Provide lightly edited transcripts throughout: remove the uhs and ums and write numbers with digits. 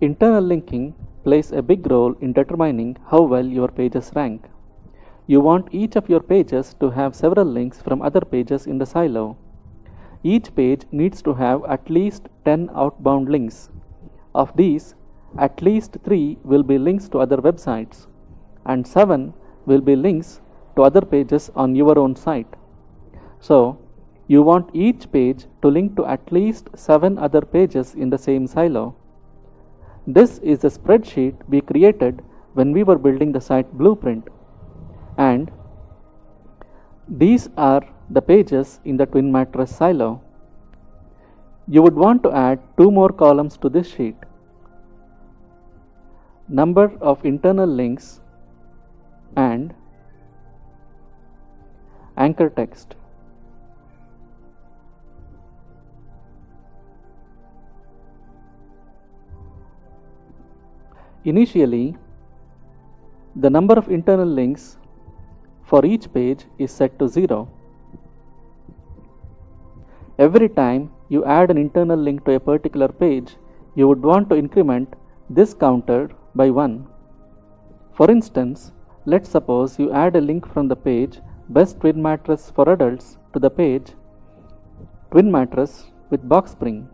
Internal linking plays a big role in determining how well your pages rank. You want each of your pages to have several links from other pages in the silo. Each page needs to have at least 10 outbound links. Of these, at least 3 will be links to other websites, and 7 will be links to other pages on your own site. So, you want each page to link to at least 7 other pages in the same silo. This is the spreadsheet we created when we were building the site blueprint, and these are the pages in the twin mattress silo. You would want to add 2 more columns to this sheet: number of internal links and anchor text. Initially, the number of internal links for each page is set to 0. Every time you add an internal link to a particular page, you would want to increment this counter by 1. For instance, let's suppose you add a link from the page Best Twin Mattress for Adults to the page Twin Mattress with Box Spring.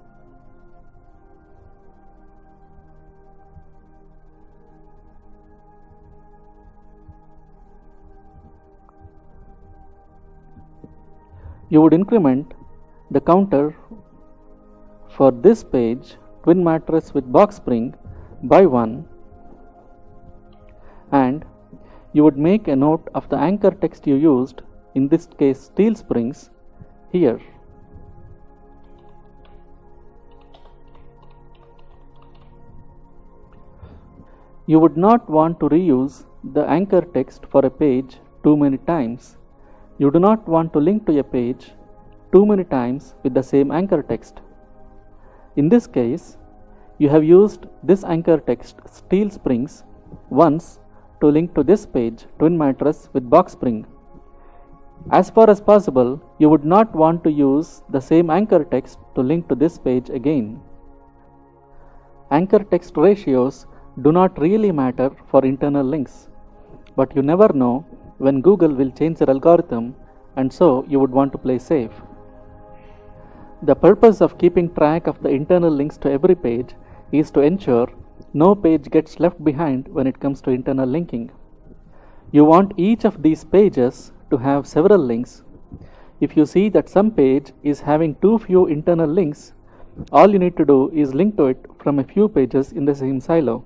You would increment the counter for this page Twin Mattress with Box Spring by 1, and you would make a note of the anchor text you used, in this case steel springs, here. You would not want to reuse the anchor text for a page too many times. You do not want to link to a page too many times with the same anchor text. In this case, you have used this anchor text steel springs once to link to this page Twin Mattress with Box Spring. As far as possible, you would not want to use the same anchor text to link to this page again. Anchor text ratios do not really matter for internal links, but you never know when Google will change their algorithm, and so you would want to play safe. The purpose of keeping track of the internal links to every page is to ensure no page gets left behind when it comes to internal linking. You want each of these pages to have several links. If you see that some page is having too few internal links, all you need to do is link to it from a few pages in the same silo.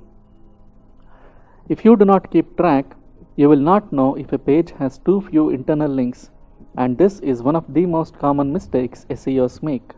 If you do not keep track, you will not know if a page has too few internal links, and this is one of the most common mistakes SEOs make.